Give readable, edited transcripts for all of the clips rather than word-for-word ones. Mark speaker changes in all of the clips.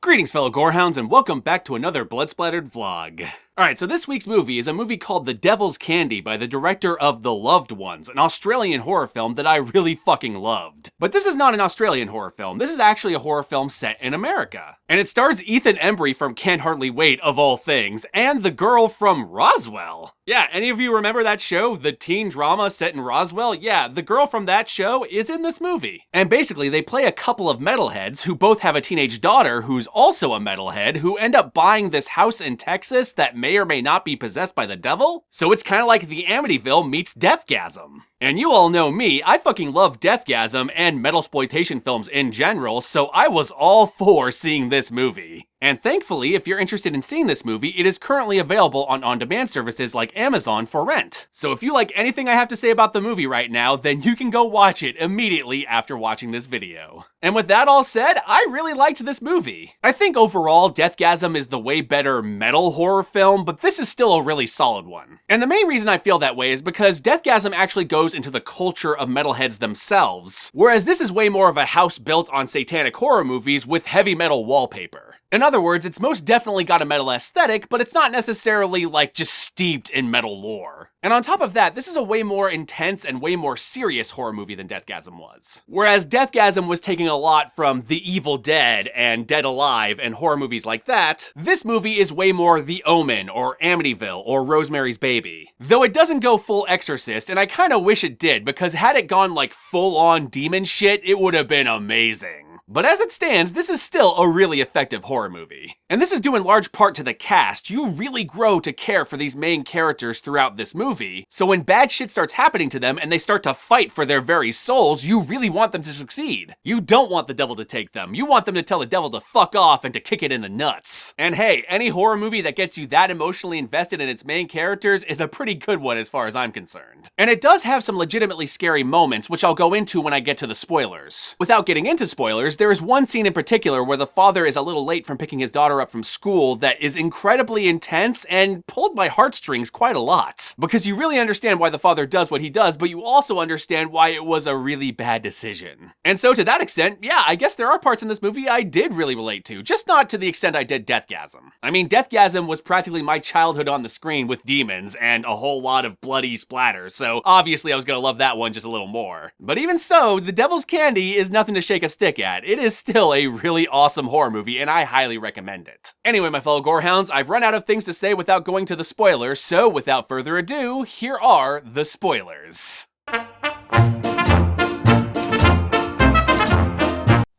Speaker 1: Greetings fellow gorehounds and welcome back to another Blood Splattered vlog. Alright, so this week's movie is a movie called The Devil's Candy by the director of The Loved Ones, an Australian horror film that I really fucking loved. But this is not an Australian horror film, this is actually a horror film set in America. And it stars Ethan Embry from Can't Hardly Wait, of all things, and the girl from Roswell. Yeah, any of you remember that show, the teen drama set in Roswell? Yeah, the girl from that show is in this movie. And basically, they play a couple of metalheads who both have a teenage daughter who's also a metalhead who end up buying this house in Texas that may or may not be possessed by the devil. So it's kind of like the Amityville meets Deathgasm. And you all know me, I fucking love Deathgasm and metasploitation films in general, so I was all for seeing this movie. And thankfully, if you're interested in seeing this movie, it is currently available on on-demand services like Amazon for rent. So if you like anything I have to say about the movie right now, then you can go watch it immediately after watching this video. And with that all said, I really liked this movie. I think overall, Deathgasm is the way better metal horror film, but this is still a really solid one. And the main reason I feel that way is because Deathgasm actually goes into the culture of metalheads themselves, whereas this is way more of a house built on satanic horror movies with heavy metal wallpaper. In other words, it's most definitely got a metal aesthetic, but it's not necessarily like just steeped in metal lore. And on top of that, this is a way more intense and way more serious horror movie than Deathgasm was. Whereas Deathgasm was taking a lot from The Evil Dead and Dead Alive and horror movies like that, this movie is way more The Omen or Amityville or Rosemary's Baby. Though it doesn't go full Exorcist, and I kinda wish it did, because had it gone like full-on demon shit, it would have been amazing. But as it stands, this is still a really effective horror movie. And this is due in large part to the cast. You really grow to care for these main characters throughout this movie, so when bad shit starts happening to them and they start to fight for their very souls, you really want them to succeed. You don't want the devil to take them. You want them to tell the devil to fuck off and to kick it in the nuts. And hey, any horror movie that gets you that emotionally invested in its main characters is a pretty good one as far as I'm concerned. And it does have some legitimately scary moments, which I'll go into when I get to the spoilers. Without getting into spoilers, there is one scene in particular where the father is a little late from picking his daughter up from school that is incredibly intense and pulled my heartstrings quite a lot. Because you really understand why the father does what he does, but you also understand why it was a really bad decision. And so to that extent, yeah, I guess there are parts in this movie I did really relate to, just not to the extent I did Deathgasm. I mean, Deathgasm was practically my childhood on the screen with demons and a whole lot of bloody splatter, so obviously I was gonna love that one just a little more. But even so, The Devil's Candy is nothing to shake a stick at. It is still a really awesome horror movie, and I highly recommend it. Anyway, my fellow gorehounds, I've run out of things to say without going to the spoilers, so without further ado, here are the spoilers.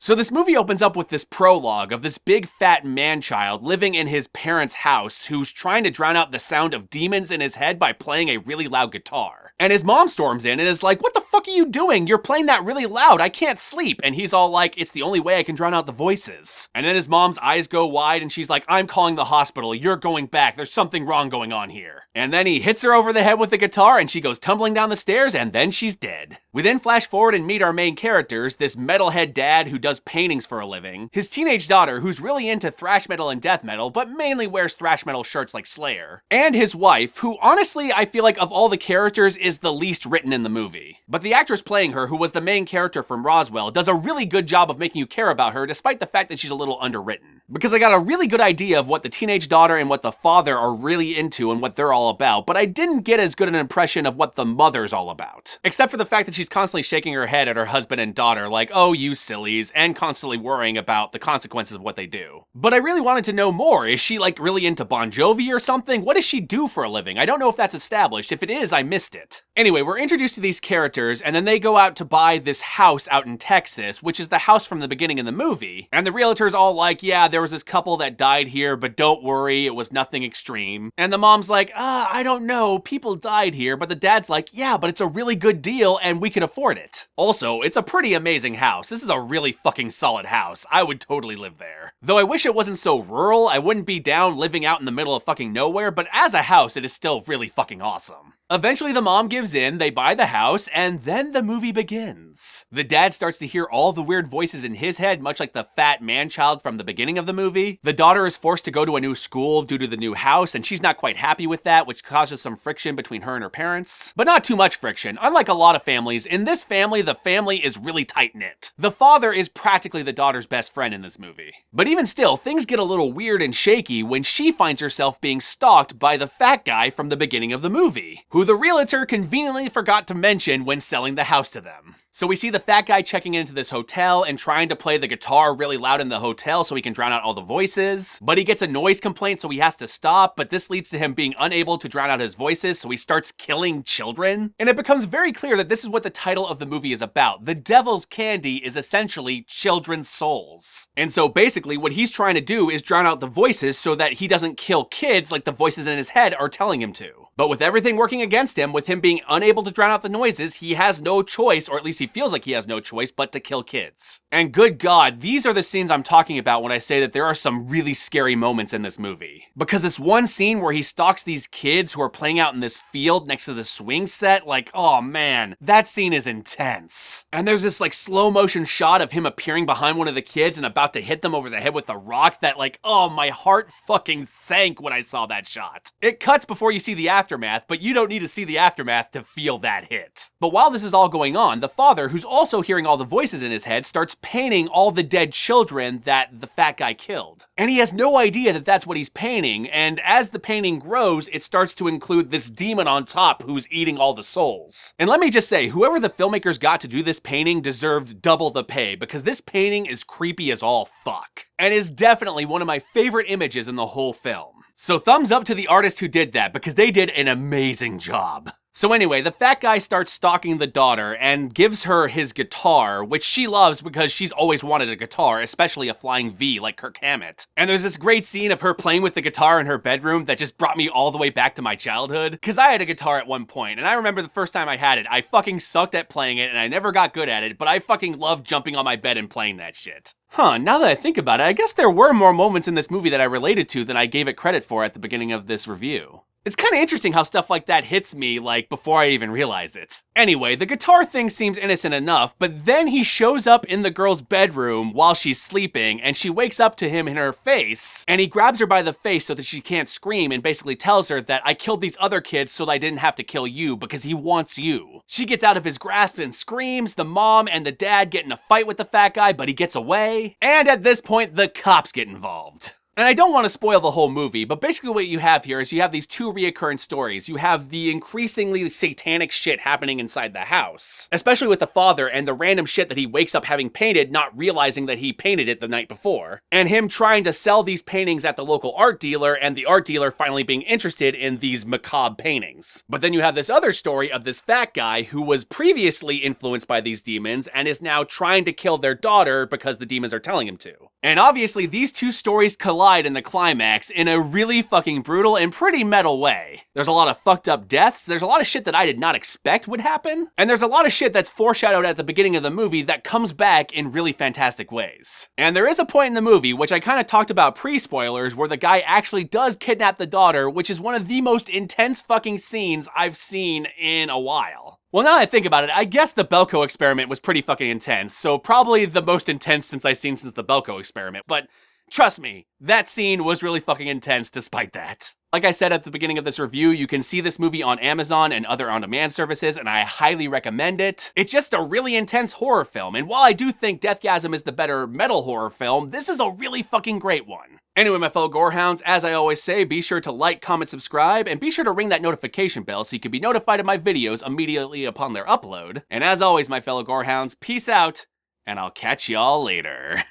Speaker 1: So this movie opens up with this prologue of this big fat man-child living in his parents' house who's trying to drown out the sound of demons in his head by playing a really loud guitar. And his mom storms in and is like, "What the fuck are you doing? You're playing that really loud, I can't sleep." And he's all like, "It's the only way I can drown out the voices." And then his mom's eyes go wide and she's like, "I'm calling the hospital, you're going back, there's something wrong going on here." And then he hits her over the head with the guitar and she goes tumbling down the stairs and then she's dead. We then flash forward and meet our main characters, this metalhead dad who does paintings for a living, his teenage daughter who's really into thrash metal and death metal, but mainly wears thrash metal shirts like Slayer, and his wife, who honestly I feel like of all the characters is the least written in the movie. But the actress playing her, who was the main character from Roswell, does a really good job of making you care about her despite the fact that she's a little underwritten. Because I got a really good idea of what the teenage daughter and what the father are really into and what they're all about, but I didn't get as good an impression of what the mother's all about. Except for the fact that she's constantly shaking her head at her husband and daughter like, "Oh, you sillies," and constantly worrying about the consequences of what they do. But I really wanted to know more. Is she like really into Bon Jovi or something? What does she do for a living? I don't know if that's established. If it is, I missed it. Anyway, we're introduced to these characters and then they go out to buy this house out in Texas, which is the house from the beginning in the movie. And the realtor's all like, "Yeah, there was this couple that died here, but don't worry, it was nothing extreme." And the mom's like, "I don't know, people died here," but the dad's like, "Yeah, but it's a really good deal and we can afford it." Also, it's a pretty amazing house. This is a really fucking solid house. I would totally live there. Though I wish it wasn't so rural, I wouldn't be down living out in the middle of fucking nowhere, but as a house, it is still really fucking awesome. Eventually the mom gives in, they buy the house, and then the movie begins. The dad starts to hear all the weird voices in his head, much like the fat man-child from the beginning of the movie. The daughter is forced to go to a new school due to the new house, and she's not quite happy with that, which causes some friction between her and her parents. But not too much friction. Unlike a lot of families, families, in this family, the family is really tight-knit. The father is practically the daughter's best friend in this movie. But even still, things get a little weird and shaky when she finds herself being stalked by the fat guy from the beginning of the movie, who the realtor conveniently forgot to mention when selling the house to them. So we see the fat guy checking into this hotel and trying to play the guitar really loud in the hotel so he can drown out all the voices. But he gets a noise complaint, so he has to stop, but this leads to him being unable to drown out his voices, so he starts killing children. And it becomes very clear that this is what the title of the movie is about. The Devil's Candy is essentially children's souls. And so basically what he's trying to do is drown out the voices so that he doesn't kill kids like the voices in his head are telling him to. But with everything working against him, with him being unable to drown out the noises, he has no choice, or at least he feels like he has no choice, but to kill kids. And good God, these are the scenes I'm talking about when I say that there are some really scary moments in this movie. Because this one scene where he stalks these kids who are playing out in this field next to the swing set, like, oh man, that scene is intense. And there's this like slow motion shot of him appearing behind one of the kids and about to hit them over the head with a rock that like, oh, my heart fucking sank when I saw that shot. It cuts before you see the aftermath, but you don't need to see the aftermath to feel that hit. But while this is all going on, the father, who's also hearing all the voices in his head, starts painting all the dead children that the fat guy killed. And he has no idea that that's what he's painting, and as the painting grows, it starts to include this demon on top who's eating all the souls. And let me just say, whoever the filmmakers got to do this painting deserved double the pay, because this painting is creepy as all fuck. And is definitely one of my favorite images in the whole film. So thumbs up to the artist who did that, because they did an amazing job. So anyway, the fat guy starts stalking the daughter and gives her his guitar, which she loves because she's always wanted a guitar, especially a flying V like Kirk Hammett. And there's this great scene of her playing with the guitar in her bedroom that just brought me all the way back to my childhood. Because I had a guitar at one point, and I remember the first time I had it, I fucking sucked at playing it and I never got good at it, but I fucking loved jumping on my bed and playing that shit. Huh, now that I think about it, I guess there were more moments in this movie that I related to than I gave it credit for at the beginning of this review. It's kind of interesting how stuff like that hits me, like, before I even realize it. Anyway, the guitar thing seems innocent enough, but then he shows up in the girl's bedroom while she's sleeping, and she wakes up to him in her face, and he grabs her by the face so that she can't scream and basically tells her that I killed these other kids so that I didn't have to kill you because he wants you. She gets out of his grasp and screams, the mom and the dad get in a fight with the fat guy, but he gets away, and at this point, the cops get involved. And I don't want to spoil the whole movie, but basically what you have here is you have these two reoccurring stories. You have the increasingly satanic shit happening inside the house, especially with the father and the random shit that he wakes up having painted, not realizing that he painted it the night before, and him trying to sell these paintings at the local art dealer, and the art dealer finally being interested in these macabre paintings. But then you have this other story of this fat guy who was previously influenced by these demons and is now trying to kill their daughter because the demons are telling him to. And obviously these two stories collide in the climax in a really fucking brutal and pretty metal way. There's a lot of fucked up deaths, there's a lot of shit that I did not expect would happen, and there's a lot of shit that's foreshadowed at the beginning of the movie that comes back in really fantastic ways. And there is a point in the movie, which I kind of talked about pre-spoilers, where the guy actually does kidnap the daughter, which is one of the most intense fucking scenes I've seen in a while. Well, now that I think about it, I guess the Belko experiment was pretty fucking intense, so probably the most intense since the Belko experiment, but trust me, that scene was really fucking intense despite that. Like I said at the beginning of this review, you can see this movie on Amazon and other on-demand services, and I highly recommend it. It's just a really intense horror film, and while I do think Deathgasm is the better metal horror film, this is a really fucking great one. Anyway, my fellow gorehounds, as I always say, be sure to like, comment, subscribe, and be sure to ring that notification bell so you can be notified of my videos immediately upon their upload. And as always, my fellow gorehounds, peace out, and I'll catch y'all later.